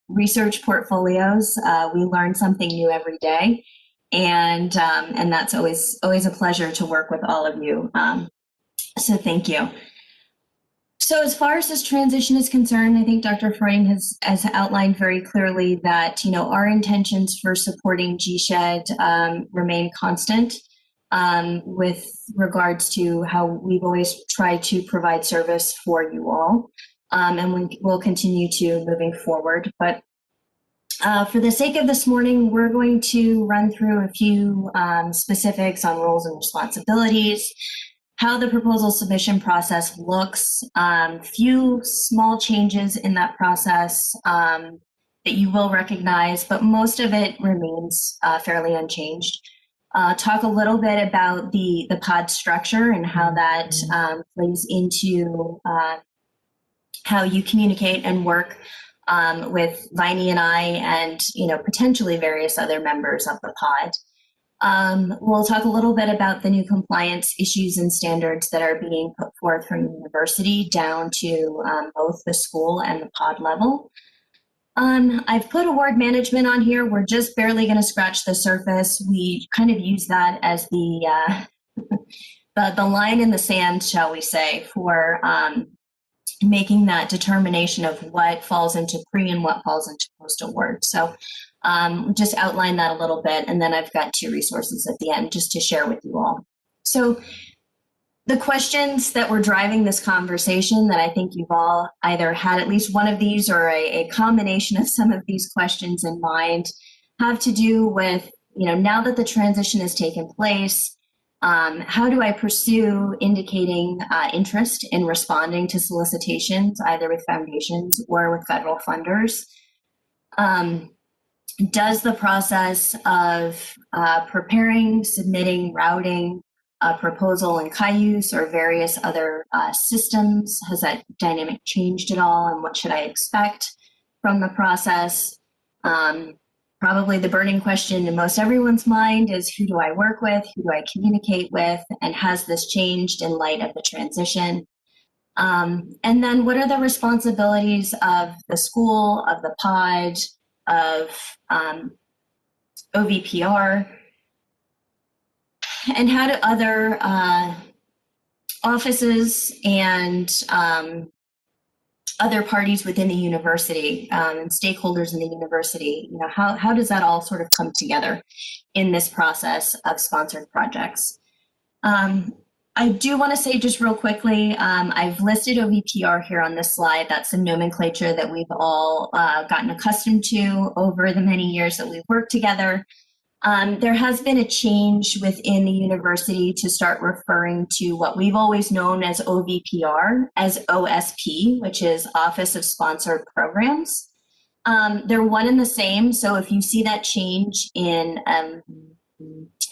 research portfolios. We learn something new every day, and that's always a pleasure to work with all of you. So thank you. So as far as this transition is concerned, I think Dr. Freuding has outlined very clearly that our intentions for supporting GSEHD remain constant with regards to how we've always tried to provide service for you all. And we'll continue to moving forward. But for the sake of this morning, we're going to run through a few specifics on roles and responsibilities, how the proposal submission process looks, few small changes in that process that you will recognize, but most of it remains fairly unchanged. Talk a little bit about the pod structure and how that plays into how you communicate and work with Viney and I, and potentially various other members of the pod. We'll talk a little bit about the new compliance issues and standards that are being put forth from the university down to both the school and the pod level. I've put award management on here. We're just barely going to scratch the surface. We kind of use that as the line in the sand, shall we say, for making that determination of what falls into pre and what falls into post award. So just outline that a little bit, and then I've got 2 resources at the end just to share with you all. So the questions that were driving this conversation, that I think you've all either had at least one of these or a combination of some of these questions in mind, have to do with, now that the transition has taken place, how do I pursue indicating interest in responding to solicitations, either with foundations or with federal funders? Does the process of preparing, submitting, routing a proposal in Cayuse or various other systems, has that dynamic changed at all, and what should I expect from the process? Probably the burning question in most everyone's mind is, who do I work with, who do I communicate with, and has this changed in light of the transition? And then what are the responsibilities of the school, of the pod, of OVPR, and how do other offices and other parties within the university and stakeholders in the university, how does that all sort of come together in this process of sponsored projects? I do want to say just real quickly, I've listed OVPR here on this slide. That's the nomenclature that we've all gotten accustomed to over the many years that we've worked together. There has been a change within the university to start referring to what we've always known as OVPR as OSP, which is Office of Sponsored Programs. They're one and the same, so if you see that change in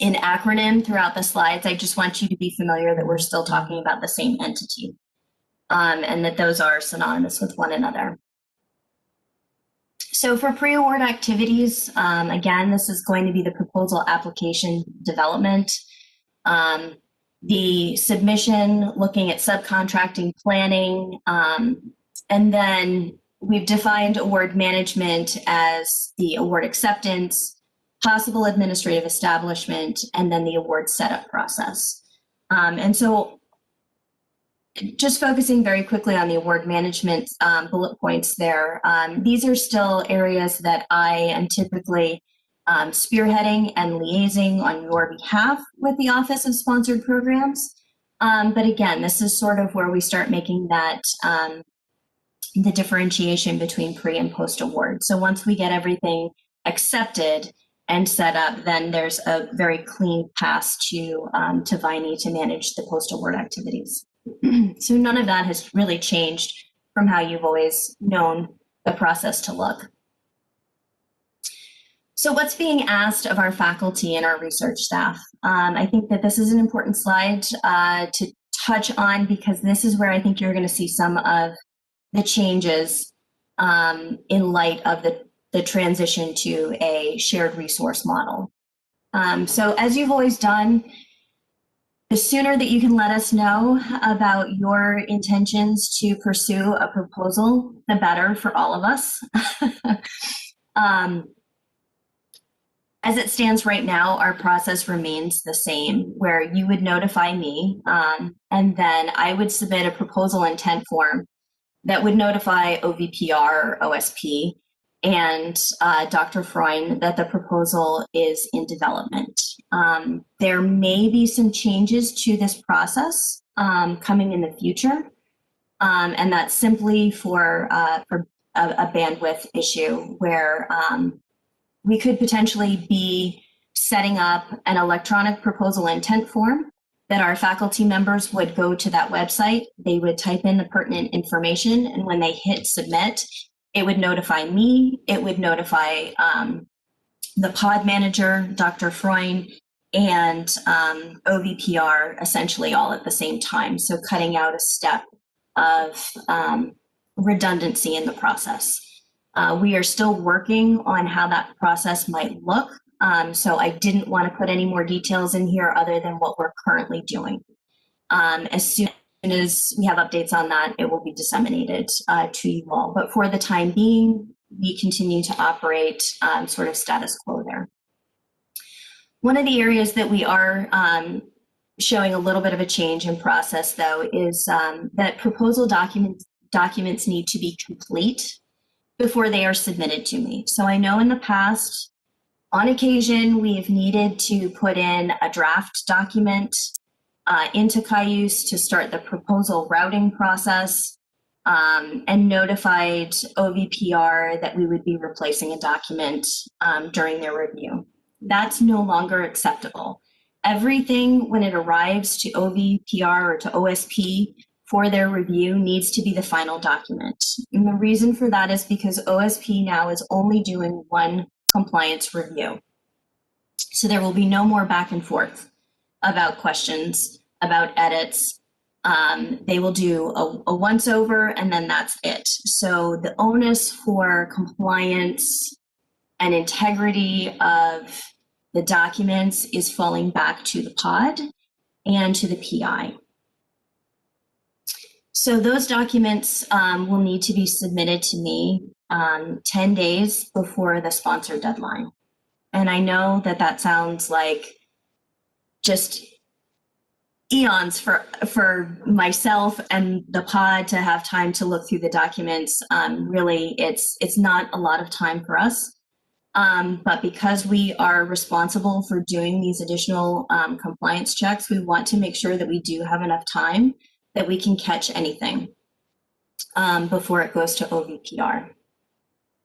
acronym throughout the slides, I just want you to be familiar that we're still talking about the same entity, and that those are synonymous with one another. So for pre-award activities, again, this is going to be the proposal application development, the submission, looking at subcontracting planning, and then we've defined award management as the award acceptance, possible administrative establishment, and then the award setup process. And so just focusing very quickly on the award management bullet points there, these are still areas that I am typically spearheading and liaising on your behalf with the Office of Sponsored Programs. But again, this is sort of where we start making that the differentiation between pre and post award. So once we get everything accepted and set up, then there's a very clean path to Viney to manage the post award activities. So none of that has really changed from how you've always known the process to look. So what's being asked of our faculty and our research staff? I think that this is an important slide to touch on, because this is where I think you're going to see some of the changes in light of the transition to a shared resource model. So as you've always done, The sooner that you can let us know about your intentions to pursue a proposal, the better for all of us. As it stands right now, our process remains the same, where you would notify me, and then I would submit a proposal intent form that would notify OVPR or OSP and Dr. Freund that the proposal is in development. There may be some changes to this process coming in the future, and that's simply for a bandwidth issue where we could potentially be setting up an electronic proposal intent form that our faculty members would go to that website, they would type in the pertinent information, and when they hit submit, it would notify me, it would notify the pod manager, Dr. Freund, and OVPR essentially all at the same time. So cutting out a step of redundancy in the process. We are still working on how that process might look. So I didn't want to put any more details in here other than what we're currently doing. As soon as we have updates on that, it will be disseminated to you all. But for the time being, we continue to operate sort of status quo there. One of the areas that we are showing a little bit of a change in process, though, is that proposal documents need to be complete before they are submitted to me. So I know in the past, on occasion, we've needed to put in a draft document into Cayuse to start the proposal routing process and notified OVPR that we would be replacing a document during their review. That's no longer acceptable. Everything, when it arrives to OVPR or to OSP for their review, needs to be the final document. And the reason for that is because OSP now is only doing one compliance review. So there will be no more back and forth about questions, about edits. They will do a once over and then that's it. So the onus for compliance and integrity of the documents is falling back to the pod and to the PI. So those documents will need to be submitted to me 10 days before the sponsor deadline. And I know that that sounds like just eons for myself and the pod to have time to look through the documents. Really, it's not a lot of time for us. But because we are responsible for doing these additional compliance checks, we want to make sure that we do have enough time that we can catch anything before it goes to OVPR.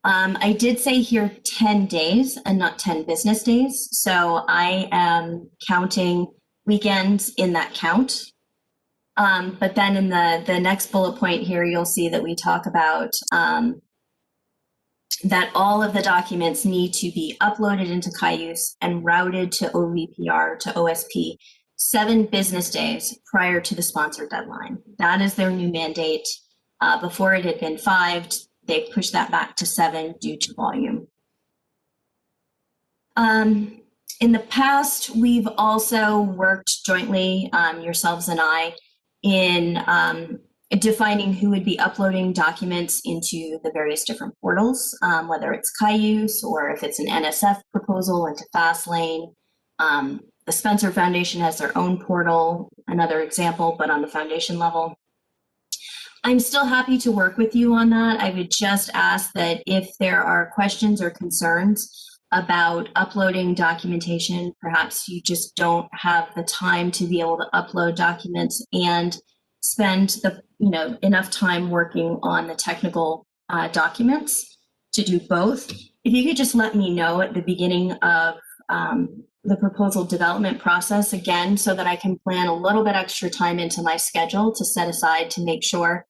I did say here 10 days and not 10 business days. So I am counting weekends in that count. But then in the next bullet point here, you'll see that we talk about that all of the documents need to be uploaded into Cayuse and routed to OVPR, to OSP, 7 business days prior to the sponsor deadline. That is their new mandate. Before it had been 5, they pushed that back to 7 due to volume. In the past, we've also worked jointly, yourselves and I, in defining who would be uploading documents into the various different portals, whether it's Cayuse or if it's an NSF proposal into Fastlane. The Spencer Foundation has their own portal, another example, but on the foundation level. I'm still happy to work with you on that. I would just ask that if there are questions or concerns about uploading documentation, perhaps you just don't have the time to be able to upload documents and spend the enough time working on the technical documents to do both. If you could just let me know at the beginning of the proposal development process again, so that I can plan a little bit extra time into my schedule to set aside to make sure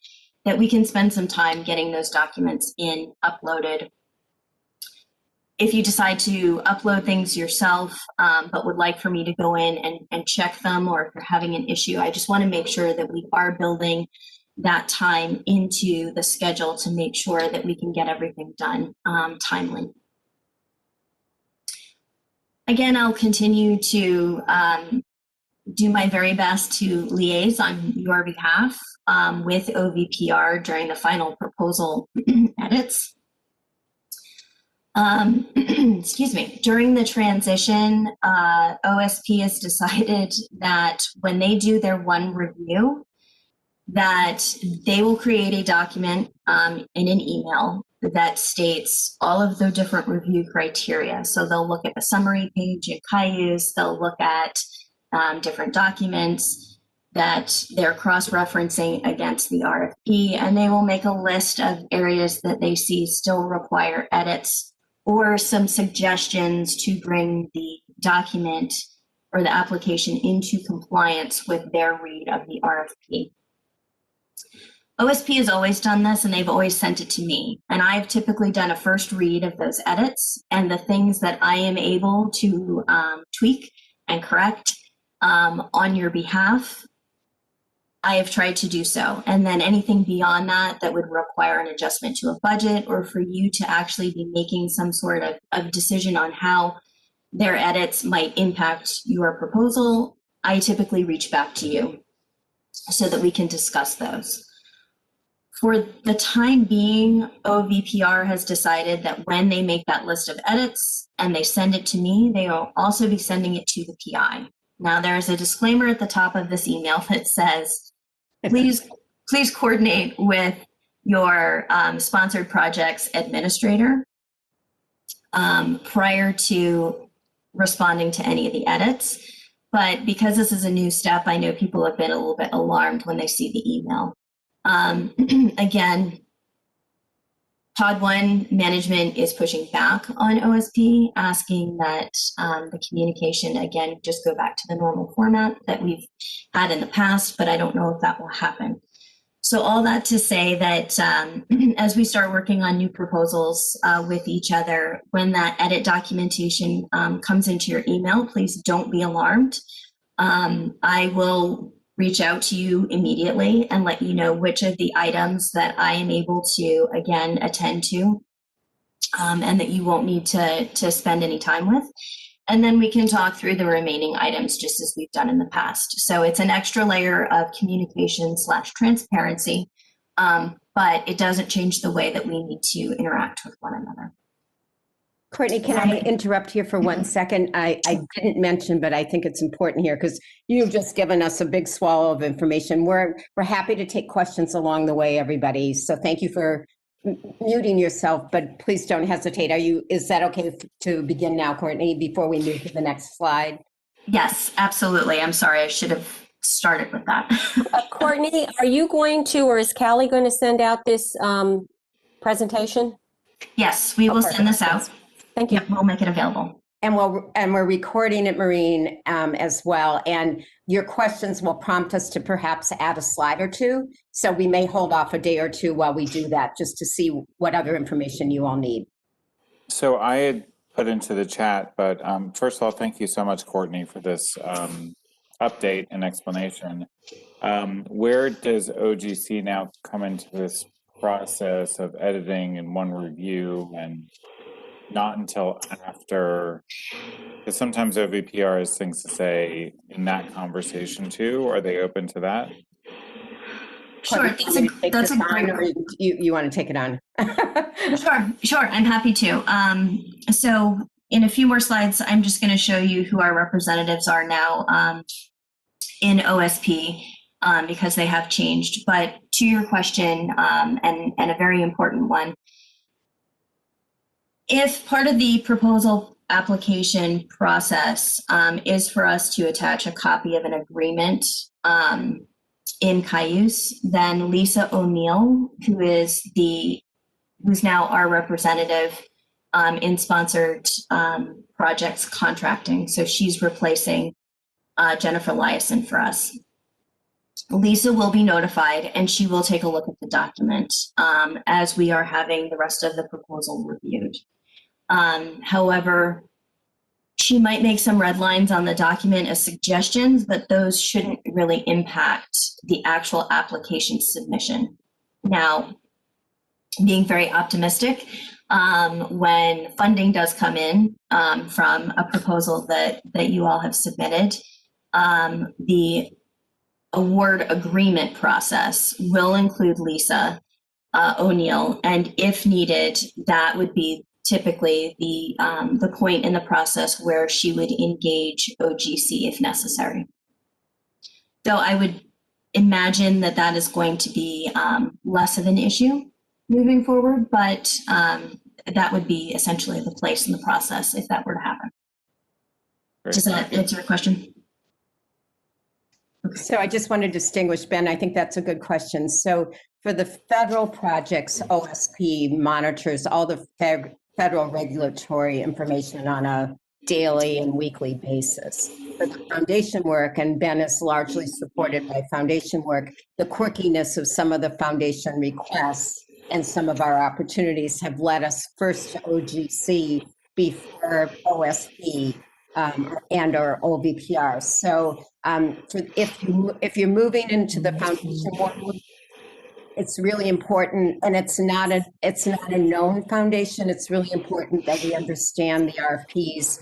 that we can spend some time getting those documents in, uploaded. If you decide to upload things yourself, but would like for me to go in and check them, or if you're having an issue, I just want to make sure that we are building that time into the schedule to make sure that we can get everything done timely. Again, I'll continue to do my very best to liaise on your behalf with OVPR during the final proposal edits. Excuse me. During the transition, OSP has decided that when they do their one review, that they will create a document in an email that states all of the different review criteria. So they'll look at the summary page at Cayuse, they'll look at different documents that they're cross-referencing against the RFP, and they will make a list of areas that they see still require edits or some suggestions to bring the document or the application into compliance with their read of the RFP. OSP has always done this, and they've always sent it to me. And I've typically done a first read of those edits, and the things that I am able to tweak and correct on your behalf, I have tried to do so. And then anything beyond that that would require an adjustment to a budget, or for you to actually be making some sort of decision on how their edits might impact your proposal, I typically reach back to you so that we can discuss those. For the time being, OVPR has decided that when they make that list of edits and they send it to me, they will also be sending it to the PI. Now, there is a disclaimer at the top of this email that says, please coordinate with your sponsored projects administrator prior to responding to any of the edits. But because this is a new step, I know people have been a little bit alarmed when they see the email. Again, Pod 1 management is pushing back on OSP, asking that the communication, again, just go back to the normal format that we've had in the past, but I don't know if that will happen. So all that to say that as we start working on new proposals with each other, when that edit documentation comes into your email, please don't be alarmed. I will reach out to you immediately and let you know which of the items that I am able to, again, attend to, and that you won't need to spend any time with. And then we can talk through the remaining items just as we've done in the past. So it's an extra layer of communication / transparency, but it doesn't change the way that we need to interact with one another. Courtney, can I interrupt here for 1 second? I didn't mention, but I think it's important here because you've just given us a big swallow of information. We're happy to take questions along the way, everybody. So thank you for muting yourself, but please don't hesitate. Is that okay to begin now, Courtney, before we move to the next slide? Yes, absolutely. I'm sorry, I should have started with that. Courtney, are you going to, or is Callie going to send out this presentation? Yes, we will send this out. Thank you. Yep, we'll make it available. And we're recording it, Maureen, as well. And your questions will prompt us to perhaps add a slide or two. So we may hold off a day or two while we do that, just to see what other information you all need. So I had put into the chat, but first of all, thank you so much, Courtney, for this update and explanation. Where does OGC now come into this process of editing in one review and not until after? Because sometimes OVPR has things to say in that conversation too. Are they open to that? Sure, that's a great. Or you want to take it on? Sure, I'm happy to. So in a few more slides, I'm just going to show you who our representatives are now in OSP because they have changed. But to your question, and a very important one, if part of the proposal application process is for us to attach a copy of an agreement in Cayuse, then Lisa O'Neill, who's now our representative in sponsored projects contracting, so she's replacing Jennifer Liason for us. Lisa will be notified and she will take a look at the document as we are having the rest of the proposal reviewed. However, she might make some red lines on the document as suggestions, but those shouldn't really impact the actual application submission. Now, being very optimistic, when funding does come in from a proposal that you all have submitted, The award agreement process will include Lisa O'Neill, and if needed, that would be typically the point in the process where she would engage OGC if necessary. So I would imagine that that is going to be less of an issue moving forward, but that would be essentially the place in the process if that were to happen. Great, Does that answer your question? So I just want to distinguish, Ben, I think that's a good question. So for the federal projects, OSP monitors all the federal regulatory information on a daily and weekly basis. For the foundation work, and Ben is largely supported by foundation work, the quirkiness of some of the foundation requests and some of our opportunities have led us first to OGC before OSP and or OVPR. So if you're moving into the foundation work, it's really important, and it's not a known foundation. It's really important that we understand the RFPs.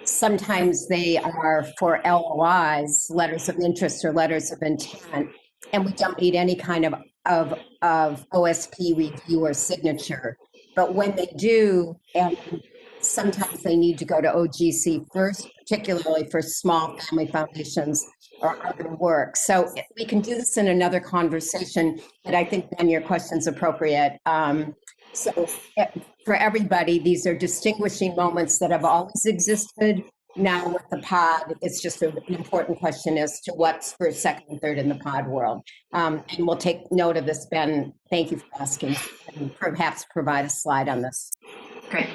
Sometimes they are for LOIs, letters of interest or letters of intent, and we don't need any kind of OSP review or signature. But when they do, and sometimes they need to go to OGC first, particularly for small family foundations or other work. So we can do this in another conversation, but I think, Ben, your question's appropriate. So for everybody, these are distinguishing moments that have always existed. Now with the pod, it's just an important question as to what's for second and third in the pod world. And we'll take note of this, Ben. Thank you for asking, and perhaps provide a slide on this. Great.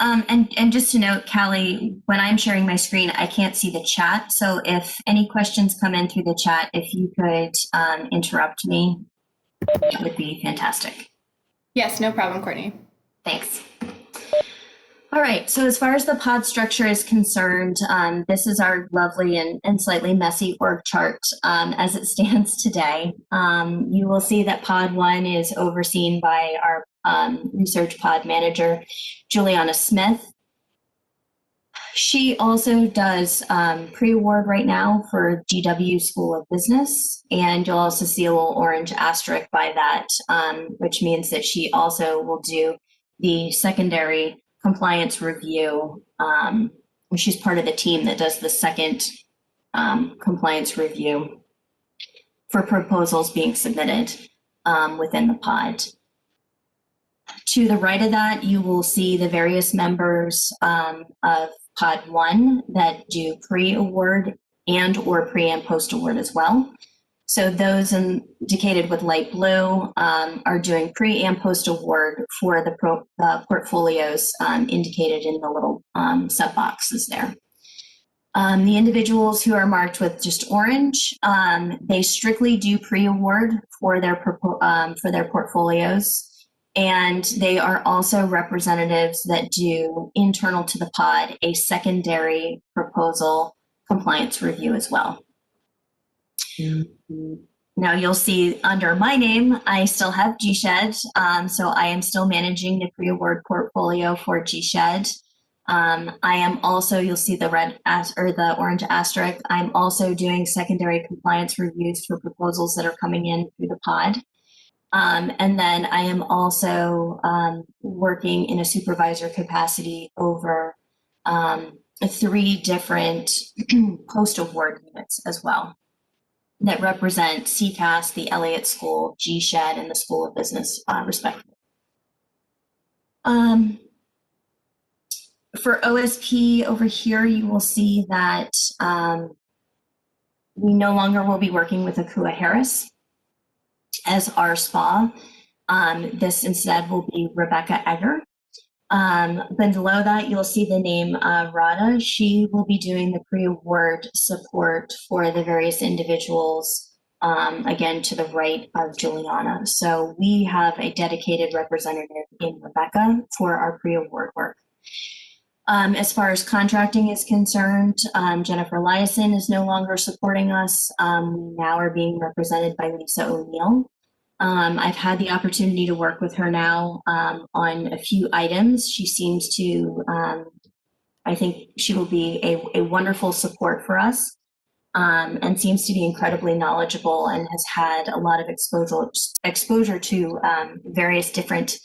And just to note, Callie, when I'm sharing my screen, I can't see the chat. So if any questions come in through the chat, if you could interrupt me, that would be fantastic. Yes, no problem, Courtney. Thanks. All right, so as far as the pod structure is concerned, this is our lovely and slightly messy org chart as it stands today. You will see that pod 1 is overseen by our research pod manager, Juliana Smith. She also does pre-award right now for GW School of Business, and you'll also see a little orange asterisk by that, which means that she also will do the secondary compliance review. She's part of the team that does the second compliance review for proposals being submitted within the pod. To the right of that, you will see the various members of Pod 1 that do pre-award and or pre and post-award as well. So those indicated with light blue are doing pre and post-award for the portfolios indicated in the little sub boxes there. The individuals who are marked with just orange, they strictly do pre-award for their portfolios. And they are also representatives that do internal to the pod a secondary proposal compliance review as well. Now you'll see under my name, I still have GSEHD. So I am still managing the pre-award portfolio for GSEHD. I am also, you'll see the the orange asterisk. I'm also doing secondary compliance reviews for proposals that are coming in through the pod. And then I am also working in a supervisor capacity over 3 different post-award units as well that represent CCAS, the Elliott School, GSEHD, and the School of Business, respectively. For OSP over here, you will see that we no longer will be working with Akua Harris as our SPA. This instead will be Rebecca Egger. Below that, you'll see the name Radha. She will be doing the pre-award support for the various individuals, again, to the right of Juliana. So we have a dedicated representative in Rebecca for our pre-award work. As far as contracting is concerned, Jennifer Eliason is no longer supporting us. We now are being represented by Lisa O'Neill. I've had the opportunity to work with her now on a few items. She seems to I think she will be a wonderful support for us, and seems to be incredibly knowledgeable and has had a lot of exposure to various different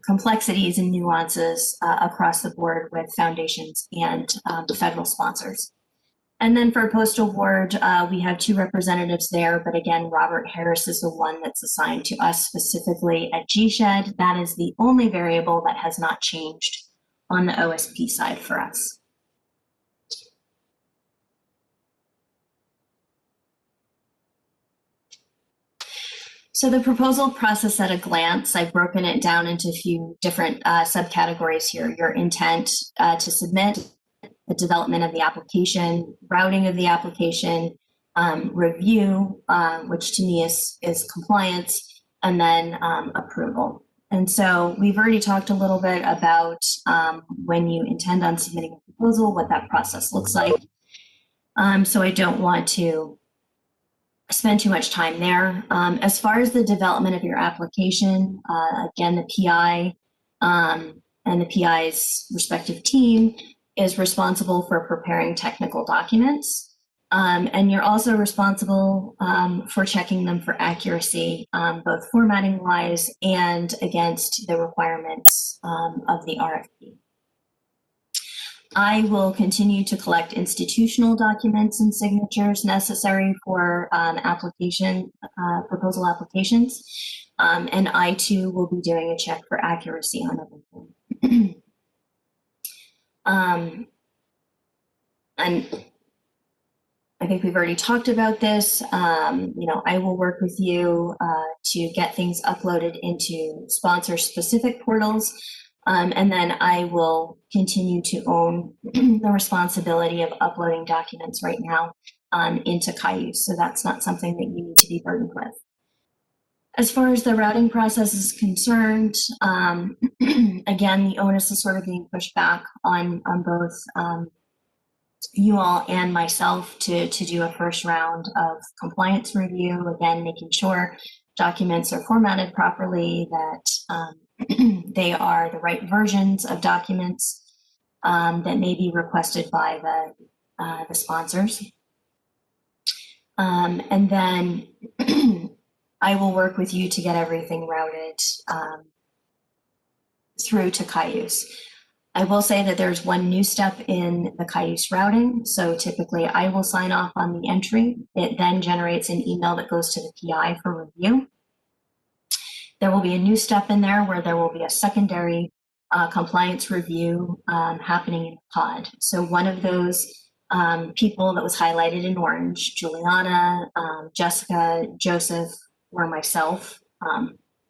complexities and nuances across the board with foundations and the federal sponsors. And then for post award, we have 2 representatives there, but again, Robert Harris is the one that's assigned to us specifically at GSEHD. That is the only variable that has not changed on the OSP side for us. So the proposal process at a glance, I've broken it down into a few different subcategories here. Your intent to submit, the development of the application, routing of the application, review, which to me is compliance, and then approval. And so we've already talked a little bit about when you intend on submitting a proposal, what that process looks like. So I don't want to spend too much time there. As far as the development of your application, again, the PI and the PI's respective team is responsible for preparing technical documents. And you're also responsible for checking them for accuracy, both formatting wise and against the requirements of the RFP. I will continue to collect institutional documents and signatures necessary for proposal applications. And I too will be doing a check for accuracy on everything. And I think we've already talked about this. I will work with you to get things uploaded into sponsor-specific portals, and then I will continue to own the responsibility of uploading documents right now into Cayuse. So that's not something that you need to be burdened with. As far as the routing process is concerned, again, the onus is sort of being pushed back on both you all and myself to do a first round of compliance review, again, making sure documents are formatted properly, that they are the right versions of documents that may be requested by the sponsors. And then I will work with you to get everything routed through to Cayuse. I will say that there's one new step in the Cayuse routing. So typically I will sign off on the entry. It then generates an email that goes to the PI for review. There will be a new step in there where there will be a secondary compliance review happening in pod. So one of those people that was highlighted in orange, Juliana, Jessica, Joseph, or myself,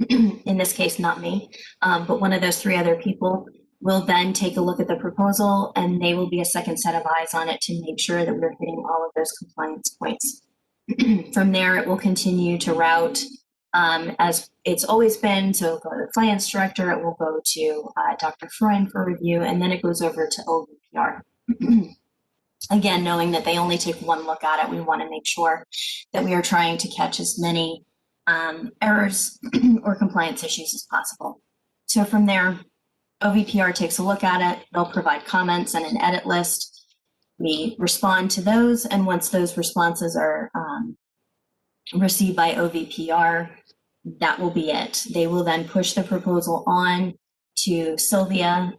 in this case, not me, but one of those 3 other people will then take a look at the proposal, and they will be a second set of eyes on it to make sure that we're hitting all of those compliance points. From there, it will continue to route as it's always been. So it'll go to the finance director, it will go to Dr. Freund for review, and then it goes over to OVPR. Again, knowing that they only take one look at it, we want to make sure that we are trying to catch as many errors or compliance issues as possible. So from there, OVPR takes a look at it. They'll provide comments and an edit list. We respond to those, and once those responses are received by OVPR, that will be it. They will then push the proposal on to Sylvia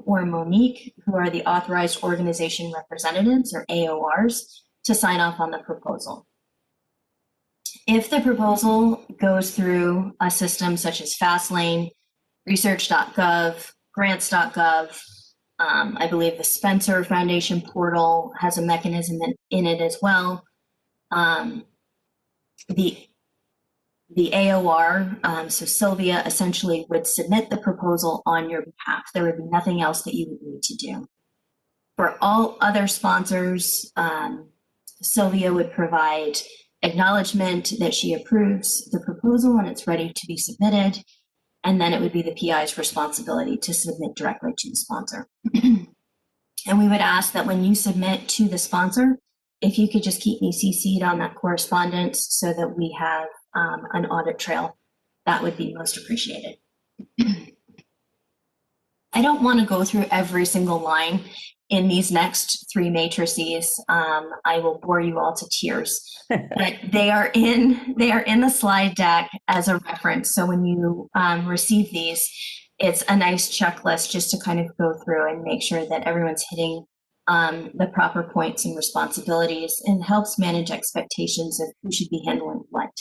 or Monique, who are the authorized organization representatives, or AORs, to sign off on the proposal. If the proposal goes through a system such as Fastlane, research.gov, grants.gov, I believe the Spencer Foundation portal has a mechanism in it as well. The AOR, so Sylvia, essentially would submit the proposal on your behalf. There would be nothing else that you would need to do. For all other sponsors, Sylvia would provide acknowledgement that she approves the proposal and it's ready to be submitted. And then it would be the PI's responsibility to submit directly to the sponsor. And we would ask that when you submit to the sponsor, if you could just keep me CC'd on that correspondence so that we have an audit trail, that would be most appreciated. I don't want to go through every single line in these next 3 matrices. I will bore you all to tears, but they are in the slide deck as a reference. So when you receive these, it's a nice checklist just to kind of go through and make sure that everyone's hitting the proper points and responsibilities, and helps manage expectations of who should be handling what.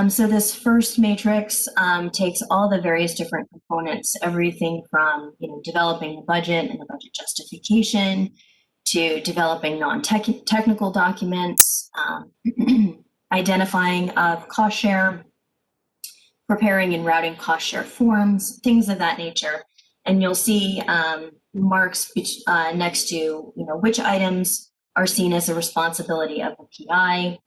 So this first matrix takes all the various different components, everything from developing the budget and the budget justification to developing non-technical documents, identifying of cost share, preparing and routing cost share forms, things of that nature. And you'll see marks next to which items are seen as the responsibility of the PI,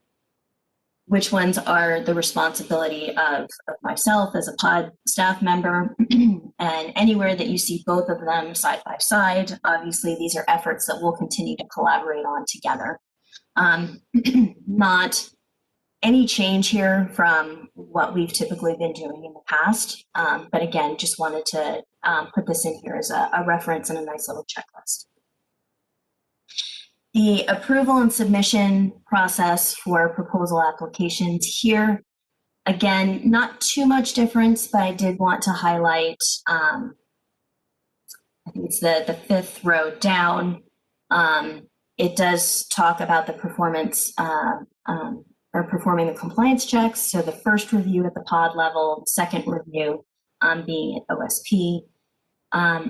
which ones are the responsibility of myself as a pod staff member. And anywhere that you see both of them side by side, obviously these are efforts that we'll continue to collaborate on together. Not any change here from what we've typically been doing in the past. But again, just wanted to put this in here as a reference and a nice little checklist. The approval and submission process for proposal applications here, again, not too much difference, but I did want to highlight, I think it's the 5th row down. It does talk about the performance or performing the compliance checks. So the first review at the pod level, second review being at OSP.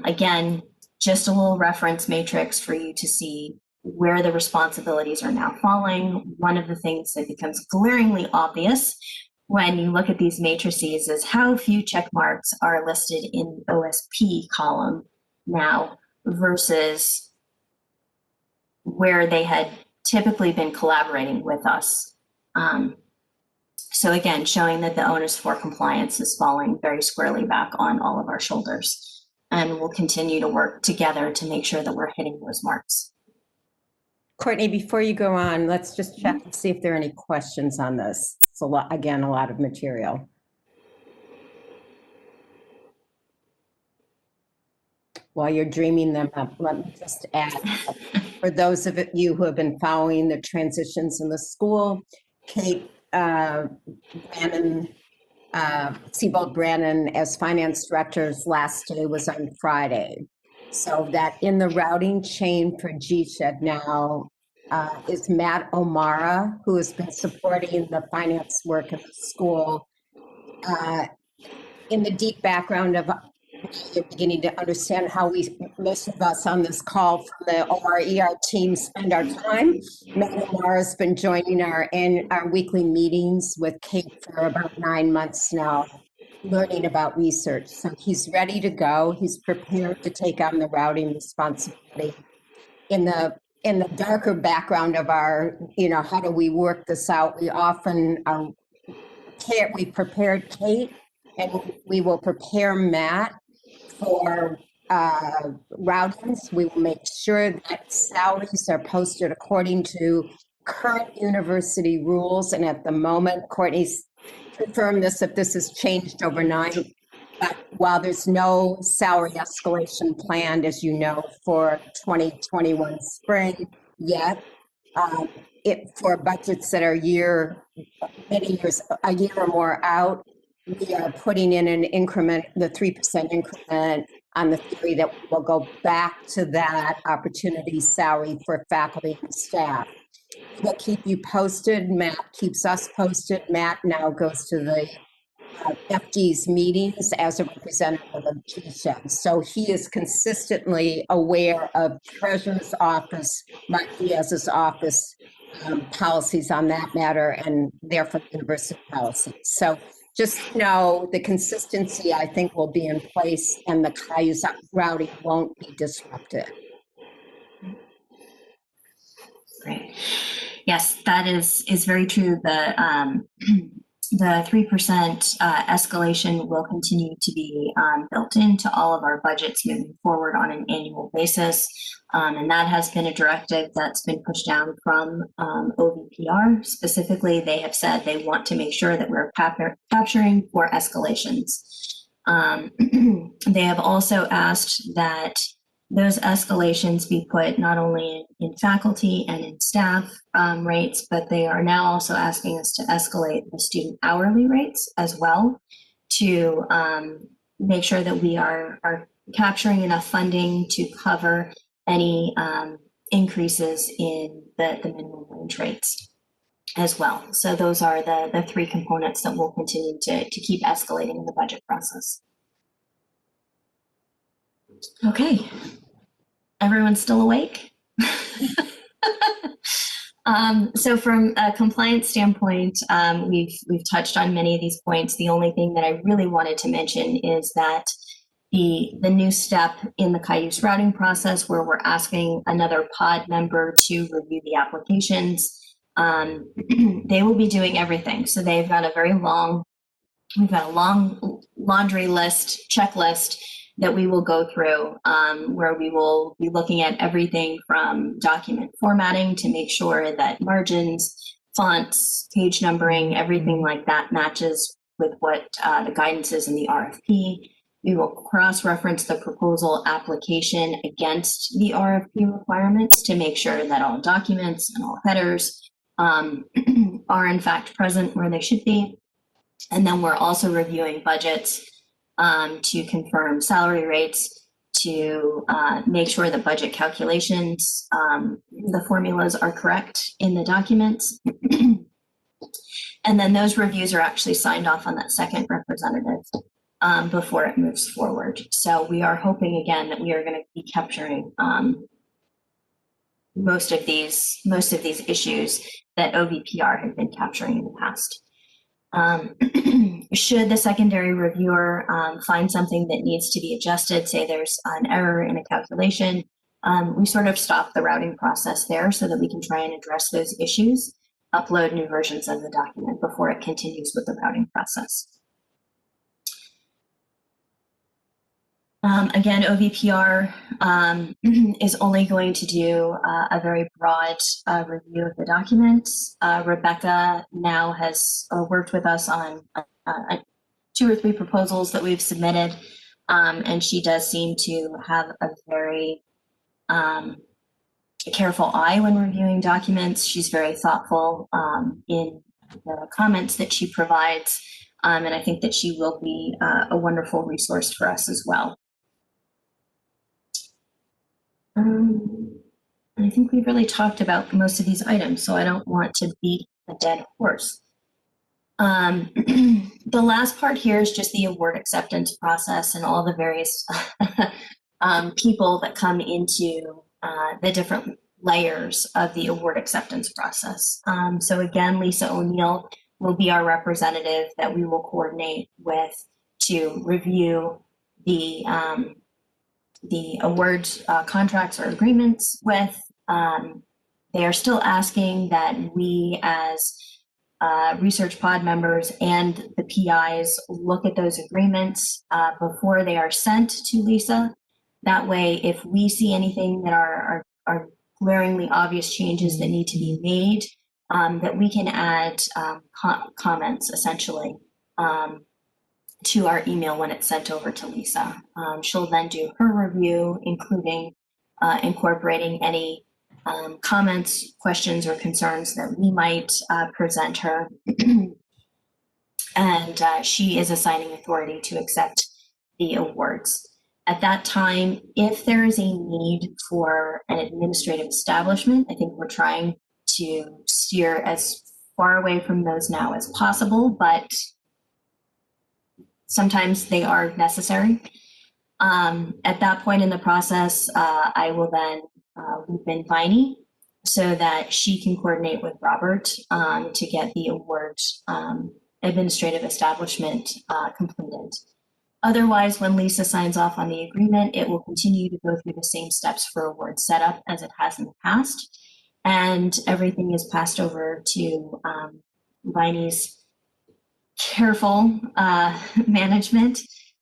Again, just a little reference matrix for you to see where the responsibilities are now falling. One of the things that becomes glaringly obvious when you look at these matrices is how few check marks are listed in the OSP column now versus where they had typically been collaborating with us. So again, showing that the onus for compliance is falling very squarely back on all of our shoulders. And we'll continue to work together to make sure that we're hitting those marks. Courtney, before you go on, let's just check and see if there are any questions on this. It's a lot of material. While you're dreaming them up, let me just add, for those of you who have been following the transitions in the school, Kate Siebold Brannon as finance director's last day was on Friday. So that in the routing chain for GSEHD now is Matt O'Mara, who has been supporting the finance work of the school. In the deep background of you're beginning to understand how most of us on this call from the ORER team spend our time. Matt O'Mara has been joining our weekly meetings with Kate for about 9 months now, learning about research. So he's ready to go. He's prepared to take on the routing responsibility. In the darker background of our, how do we work this out? We often we prepared Kate, and we will prepare Matt for routings. We will make sure that salaries are posted according to current university rules. And at the moment, Courtney's confirmed this if this has changed overnight. But while there's no salary escalation planned, as you know, for 2021 spring yet, for budgets that are a year or more out, we are putting in an increment, the 3% increment, on the theory that we'll go back to that opportunity salary for faculty and staff. We'll keep you posted. Matt keeps us posted. Matt now goes to the FD's meetings as a representative of GSEHD. So he is consistently aware of Treasurer's Office, Mark Diaz's office policies on that matter, and therefore university policies. So just know the consistency, I think, will be in place, and the CAIU's routing won't be disrupted. Great. Yes, that is very true. The 3% escalation will continue to be built into all of our budgets moving forward on an annual basis. And that has been a directive that's been pushed down from OVPR. Specifically, they have said they want to make sure that we're capturing for escalations. They have also asked that those escalations be put not only in faculty and in staff rates, but they are now also asking us to escalate the student hourly rates as well to make sure that we are capturing enough funding to cover any increases in the minimum wage rates as well. So those are the three components that we'll continue to keep escalating in the budget process. Okay, everyone's still awake? So from a compliance standpoint, we've touched on many of these points. The only thing that I really wanted to mention is that the new step in the Cayuse routing process, where we're asking another pod member to review the applications, they will be doing everything. So they've got we've got a long laundry list, checklist that we will go through, where we will be looking at everything from document formatting to make sure that margins, fonts, page numbering, everything like that matches with what the guidance is in the RFP. We will cross-reference the proposal application against the RFP requirements to make sure that all documents and all headers are in fact present where they should be. And then we're also reviewing budgets to confirm salary rates, to make sure the budget calculations, the formulas are correct in the documents. And then those reviews are actually signed off on that second representative before it moves forward. So we are hoping again that we are going to be capturing most of these issues that OVPR had been capturing in the past. Should the secondary reviewer find something that needs to be adjusted, say there's an error in a calculation, we sort of stop the routing process there so that we can try and address those issues, upload new versions of the document before it continues with the routing process. Again, OVPR is only going to do a very broad review of the documents. Rebecca now has worked with us on 2 or 3 proposals that we've submitted, and she does seem to have a very careful eye when reviewing documents. She's very thoughtful in the comments that she provides, and I think that she will be a wonderful resource for us as well. I think we've really talked about most of these items, so I don't want to beat a dead horse. The last part here is just the award acceptance process and all the various people that come into the different layers of the award acceptance process. So again, Lisa O'Neill will be our representative that we will coordinate with to review the award contracts or agreements with. They are still asking that we as research pod members and the PIs look at those agreements before they are sent to Lisa. That way, if we see anything that are glaringly obvious changes that need to be made, that we can add comments essentially to our email when it's sent over to Lisa. She'll then do her review, including incorporating any comments, questions, or concerns that we might present her. And she is assigning authority to accept the awards. At that time, if there is a need for an administrative establishment, I think we're trying to steer as far away from those now as possible, but sometimes they are necessary. At that point in the process, I will then loop in Viney so that she can coordinate with Robert to get the award administrative establishment completed. Otherwise, when Lisa signs off on the agreement, it will continue to go through the same steps for award setup as it has in the past. And everything is passed over to Viney's careful management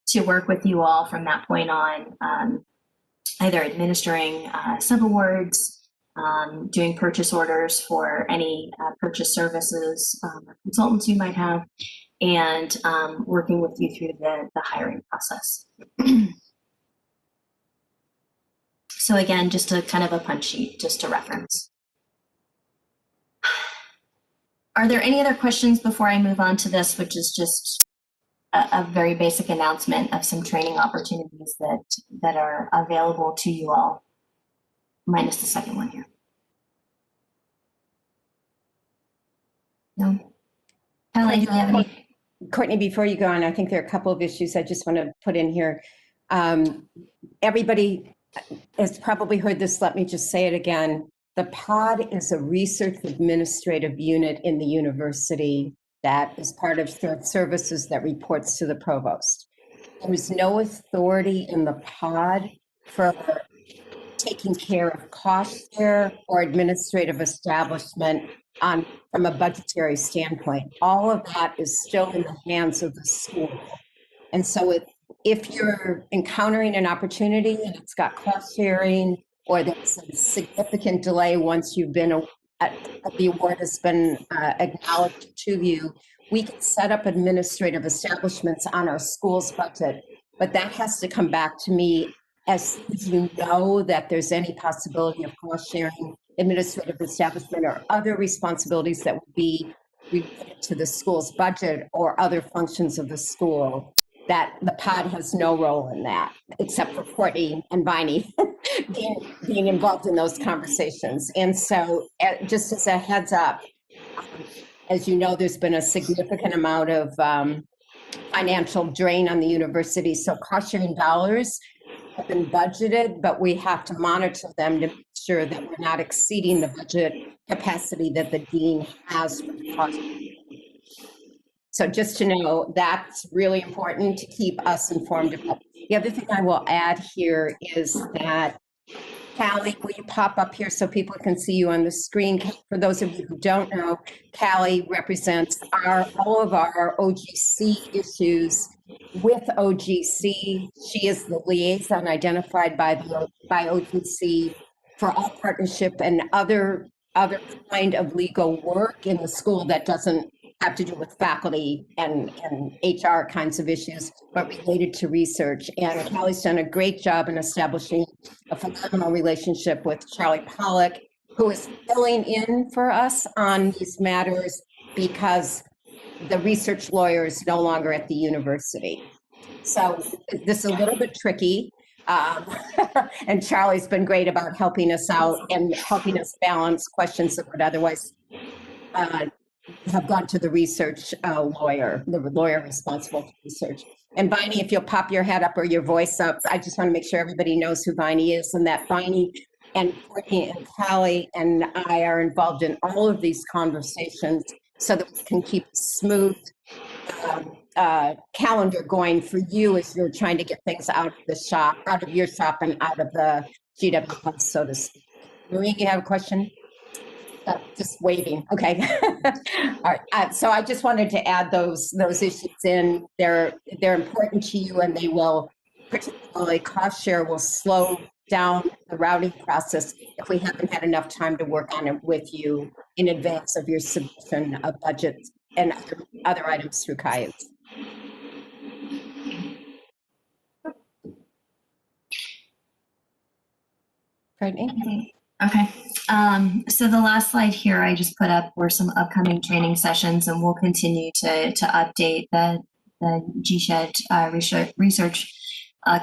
to work with you all from that point on, either administering subawards, doing purchase orders for any purchase services or consultants you might have, and working with you through the hiring process. So again, just a kind of a punch sheet, just to reference. Are there any other questions before I move on to this, which is just a very basic announcement of some training opportunities that are available to you all, minus the second one here? No? Kelly, do you have any? Courtney, before you go on, I think there are a couple of issues I just want to put in here. Everybody has probably heard this. Let me just say it again. The pod is a research administrative unit in the university that is part of shared services that reports to the provost. There is no authority in the pod for taking care of cost share or administrative establishment from a budgetary standpoint. All of that is still in the hands of the school. And so if you're encountering an opportunity and it's got cost sharing, or there's a significant delay once you've been, the award has been acknowledged to you, we can set up administrative establishments on our school's budget, but that has to come back to me as soon as you know that there's any possibility of cost sharing, administrative establishment, or other responsibilities that would be related to the school's budget or other functions of the school. That the pod has no role in that, except for Courtney and Viney being involved in those conversations. And so just as a heads up, as you know, there's been a significant amount of financial drain on the university. So cost sharing dollars have been budgeted, but we have to monitor them to make sure that we're not exceeding the budget capacity that the dean has for the cost. So just to know, that's really important to keep us informed about. The other thing I will add here is that, Callie, will you pop up here so people can see you on the screen? For those of you who don't know, Callie represents all of our OGC issues with OGC. She is the liaison identified by OGC for all partnership and other kind of legal work in the school that doesn't have to do with faculty and HR kinds of issues, but related to research. And Callie's done a great job in establishing a phenomenal relationship with Charlie Pollock, who is filling in for us on these matters because the research lawyer is no longer at the university. So this is a little bit tricky. And Charlie's been great about helping us out and helping us balance questions that would otherwise have gone to the research lawyer, the lawyer responsible for research. And Viney, if you'll pop your head up or your voice up, I just want to make sure everybody knows who Viney is, and that Viney and Courtney and Callie and I are involved in all of these conversations so that we can keep a smooth calendar going for you as you're trying to get things out of the shop, out of your shop and out of the GW, so to speak. Marie, you have a question? Just waving. Okay. All right. So I just wanted to add those issues in. They're important to you, and they will, particularly cost share, will slow down the routing process if we haven't had enough time to work on it with you in advance of your submission of budget and other items through CAIS. Courtney? Okay. So the last slide here I just put up were some upcoming training sessions, and we'll continue to update the GSEHD research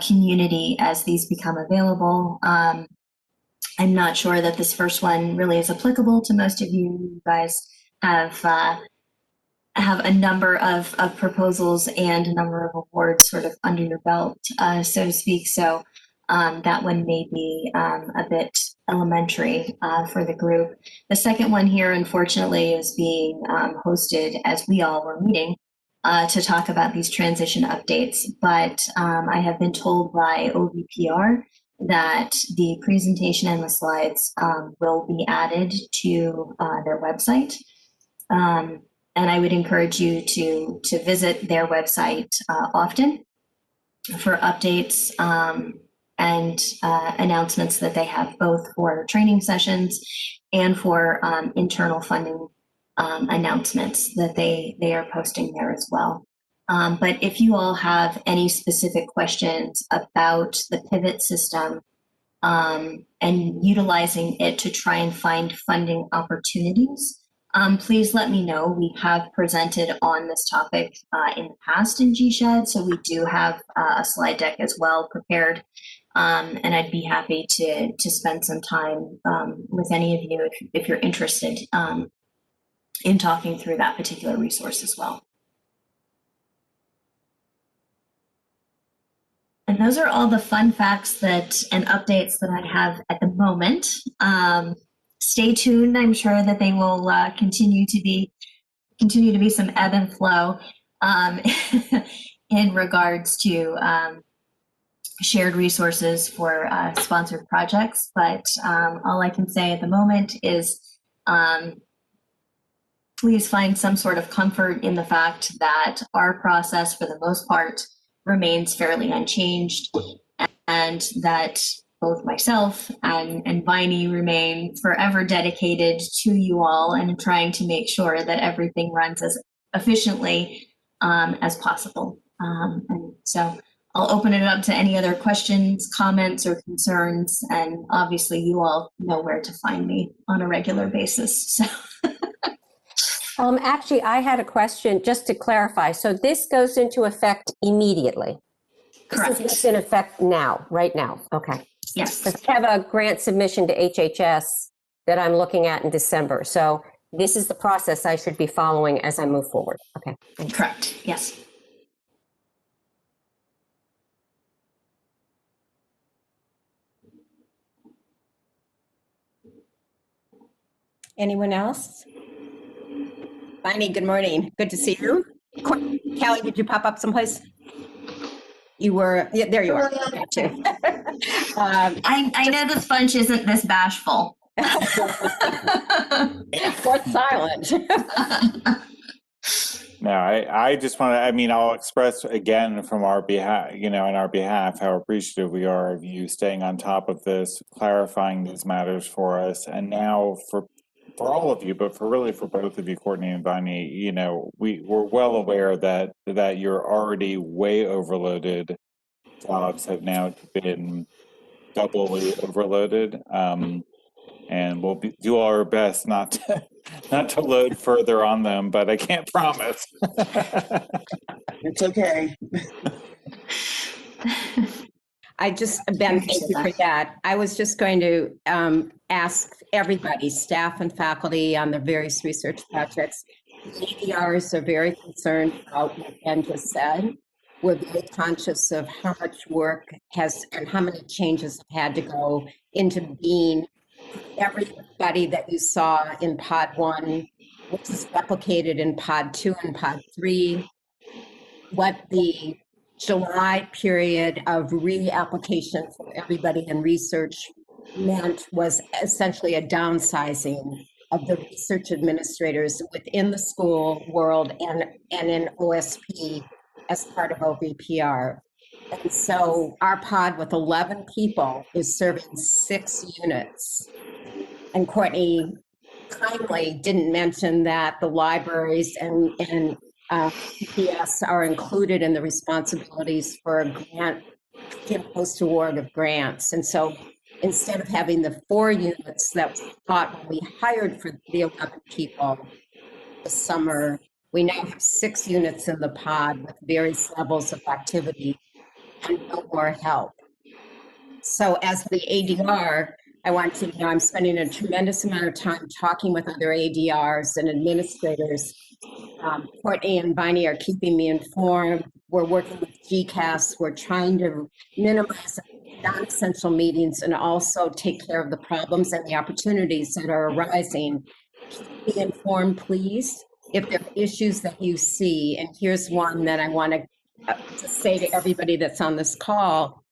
community as these become available. I'm not sure that this first one really is applicable to most of you. You guys have a number of proposals and a number of awards sort of under your belt, so to speak. So that one may be a bit elementary for the group. The second one here, unfortunately, is being hosted as we all were meeting to talk about these transition updates. But I have been told by OVPR that the presentation and the slides will be added to their website. And I would encourage you to visit their website often for updates and announcements that they have, both for training sessions and for internal funding announcements that they are posting there as well. But if you all have any specific questions about the pivot system and utilizing it to try and find funding opportunities, please let me know. We have presented on this topic in the past in GSEHD, so we do have a slide deck as well prepared. And I'd be happy to spend some time with any of you if you're interested in talking through that particular resource as well. And those are all the fun facts and updates that I have at the moment. Stay tuned. I'm sure that they will continue to be some ebb and flow in regards to shared resources for sponsored projects. But all I can say at the moment is please find some sort of comfort in the fact that our process, for the most part, remains fairly unchanged, and that both myself and Viney remain forever dedicated to you all and trying to make sure that everything runs as efficiently as possible. And so I'll open it up to any other questions, comments, or concerns. And obviously you all know where to find me on a regular basis. So. Actually, I had a question just to clarify. So this goes into effect immediately? Correct. This is in effect now, right now? Okay. Yes. I have a grant submission to HHS that I'm looking at in December. So this is the process I should be following as I move forward. Okay. Thanks. Correct. Yes. Anyone else? Bonnie, good morning. Good to see you. Callie, did you pop up someplace? You were, yeah, there you are. Got you. I know the sponge isn't this bashful. Or silent. No, I just want to, I mean, I'll express again from our behalf, on our behalf, how appreciative we are of you staying on top of this, clarifying these matters for us. And now for all of you, but for both of you, Courtney and Bonnie, we're well aware that you're already way overloaded. Jobs have now been doubly overloaded. And we'll do our best not to load further on them, but I can't promise. It's okay. Ben, thank you for that. I was just going to ask everybody, staff and faculty on the various research projects, ADRs are very concerned about what Ben just said. We're very conscious of how much work and how many changes have had to go into being everybody that you saw in pod 1, which is replicated in pod 2 and pod 3, what the July period of reapplication for everybody in research meant was essentially a downsizing of the research administrators within the school world and in OSP as part of OVPR. And so our pod with 11 people is serving 6 units. And Courtney kindly didn't mention that the libraries and PPS are included in the responsibilities for a grant and post-award of grants. And so instead of having the 4 units that we thought when we hired for the 11 people this summer, we now have 6 units in the pod with various levels of activity and no more help. So as the ADR, I want to know I'm spending a tremendous amount of time talking with other ADRs and administrators. Courtney and Viney are keeping me informed. We're working with GCAS. We're trying to minimize non-essential meetings and also take care of the problems and the opportunities that are arising. Keep me informed, please, if there are issues that you see. And here's one that I want to say to everybody that's on this call.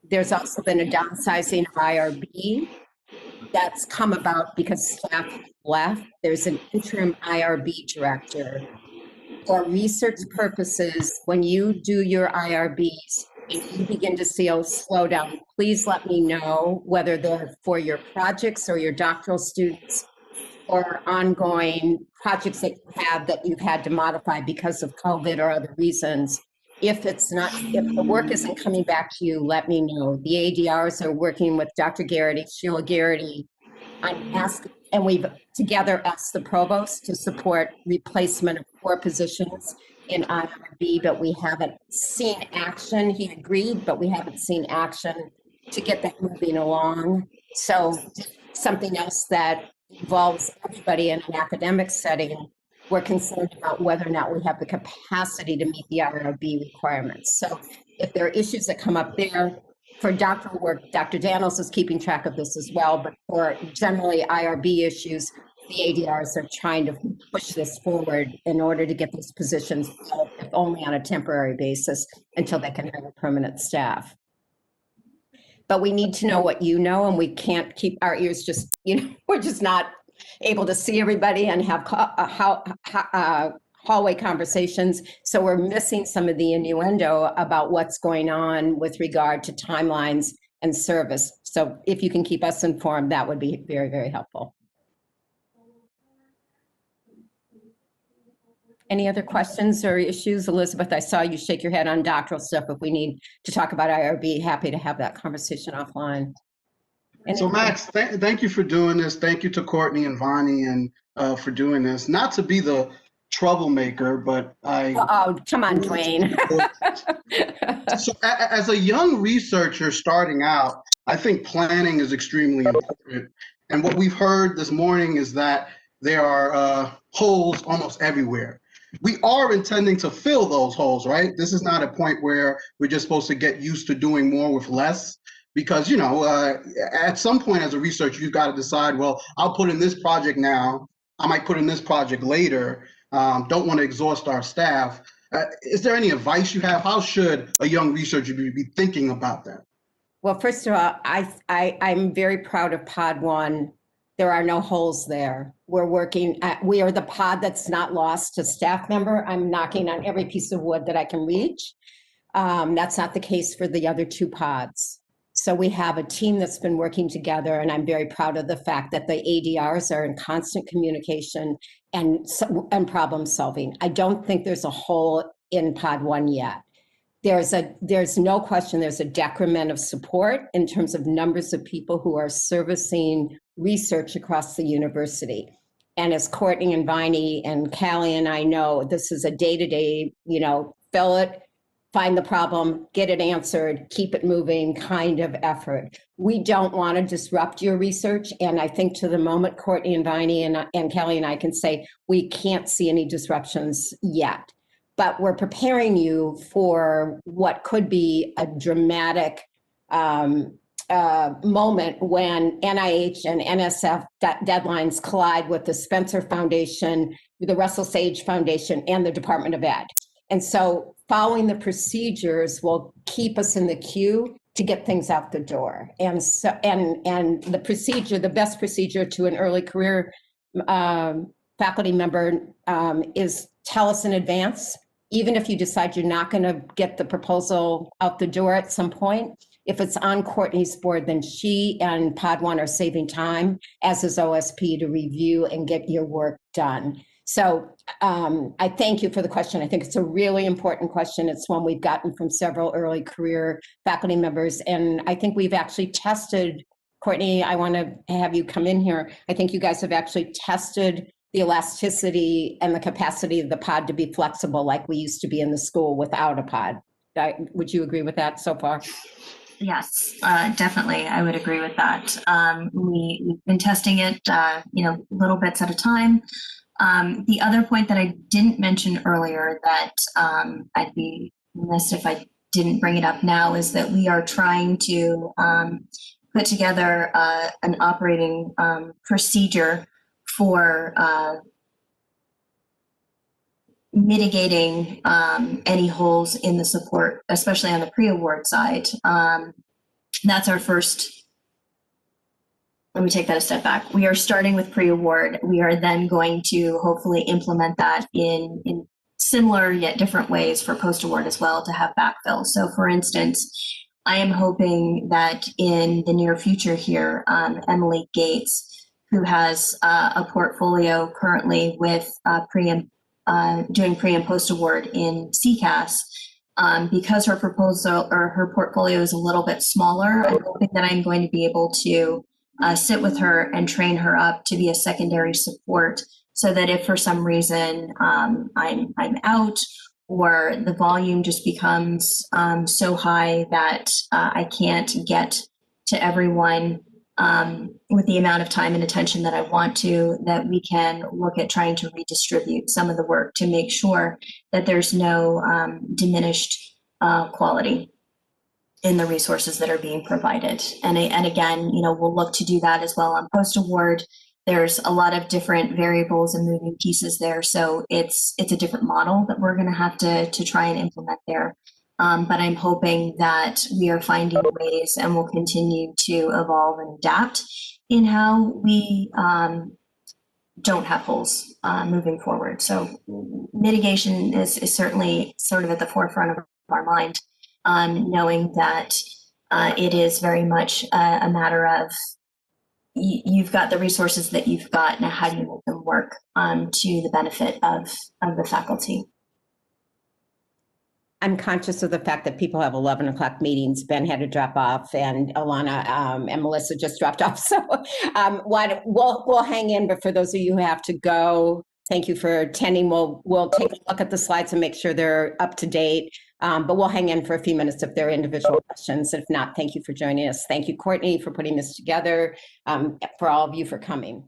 There's also been a downsizing of IRB that's come about because staff left. There's an interim IRB director. For research purposes, when you do your IRBs and you begin to see a slowdown, please let me know whether they're for your projects or your doctoral students. or ongoing projects that you have that you've had to modify because of COVID or other reasons. If the work isn't coming back to you, let me know. The ADRs are working with Dr. Garrity, Sheila Garrity, and we've together asked the provost to support replacement of 4 positions in IRB, but we haven't seen action. He agreed, but we haven't seen action to get that moving along. So something else that involves everybody in an academic setting, we're concerned about whether or not we have the capacity to meet the IRB requirements. So if there are issues that come up there, for doctoral work, Dr. Daniels is keeping track of this as well, but for generally IRB issues, the ADRs are trying to push this forward in order to get these positions filled, if only on a temporary basis until they can have a permanent staff. But we need to know what you know, and we can't keep our ears just, we're just not able to see everybody and have hallway conversations. So we're missing some of the innuendo about what's going on with regard to timelines and service. So if you can keep us informed, that would be very, very helpful. Any other questions or issues? Elizabeth, I saw you shake your head on doctoral stuff. If we need to talk about IRB, happy to have that conversation offline. So Max, thank you for doing this. Thank you to Courtney and Vonnie and for doing this. Not to be the troublemaker, but Oh, come on, Dwayne. So as a young researcher starting out, I think planning is extremely important. And what we've heard this morning is that there are holes almost everywhere. We are intending to fill those holes, right? This is not a point where we're just supposed to get used to doing more with less. Because, at some point as a researcher, you've got to decide, well, I'll put in this project now. I might put in this project later. Don't want to exhaust our staff. Is there any advice you have? How should a young researcher be thinking about that? Well, first of all, I'm very proud of Pod 1. There are no holes there. We are the pod that's not lost a staff member. I'm knocking on every piece of wood that I can reach. That's not the case for the other 2 pods. So we have a team that's been working together, and I'm very proud of the fact that the ADRs are in constant communication and problem solving. I don't think there's a hole in Pod 1 yet. There's no question there's a decrement of support in terms of numbers of people who are servicing research across the university. And as Courtney and Viney and Callie and I know, this is a day-to-day, fill it, find the problem, get it answered, keep it moving kind of effort. We don't want to disrupt your research. And I think to the moment, Courtney and Viney and Kelly and I can say, we can't see any disruptions yet. But we're preparing you for what could be a dramatic moment when NIH and NSF deadlines collide with the Spencer Foundation, the Russell Sage Foundation, and the Department of Ed. And so following the procedures will keep us in the queue to get things out the door. And so, and the procedure, the best procedure to an early career faculty member is tell us in advance, even if you decide you're not going to get the proposal out the door at some point. If it's on Courtney's board, then she and Pod 1 are saving time, as is OSP, to review and get your work done. So I thank you for the question. I think it's a really important question. It's one we've gotten from several early career faculty members. And I think we've actually tested, Courtney, I want to have you come in here. I think you guys have actually tested the elasticity and the capacity of the pod to be flexible like we used to be in the school without a pod. Would you agree with that so far? Yes, definitely. I would agree with that. We've been testing it, little bits at a time. The other point that I didn't mention earlier that I'd be remiss if I didn't bring it up now is that we are trying to put together an operating procedure for mitigating any holes in the support, especially on the pre-award side. That's our first. Let me take that a step back. We are starting with pre-award. We are then going to hopefully implement that in similar yet different ways for post-award as well to have backfill. So for instance, I am hoping that in the near future here, Emily Gates, who has a portfolio currently with doing pre and post award in CCAS. Because her proposal or her portfolio is a little bit smaller, I'm hoping that I'm going to be able to sit with her and train her up to be a secondary support, so that if for some reason I'm out or the volume just becomes so high that I can't get to everyone with the amount of time and attention that I want to, that we can look at trying to redistribute some of the work to make sure that there's no diminished quality in the resources that are being provided. And again, we'll look to do that as well on post-award. There's a lot of different variables and moving pieces there. So it's a different model that we're going to have to try and implement there. But I'm hoping that we are finding ways and will continue to evolve and adapt in how we don't have holes moving forward. So mitigation is certainly sort of at the forefront of our mind, knowing that it is very much a matter of you've got the resources that you've got, now how do you make them work to the benefit of the faculty? I'm conscious of the fact that people have 11 o'clock meetings. Ben had to drop off, and Alana and Melissa just dropped off. So we'll hang in, but for those of you who have to go, thank you for attending. We'll take a look at the slides and make sure they're up to date, but we'll hang in for a few minutes if there are individual questions. If not, thank you for joining us. Thank you, Courtney, for putting this together, for all of you for coming.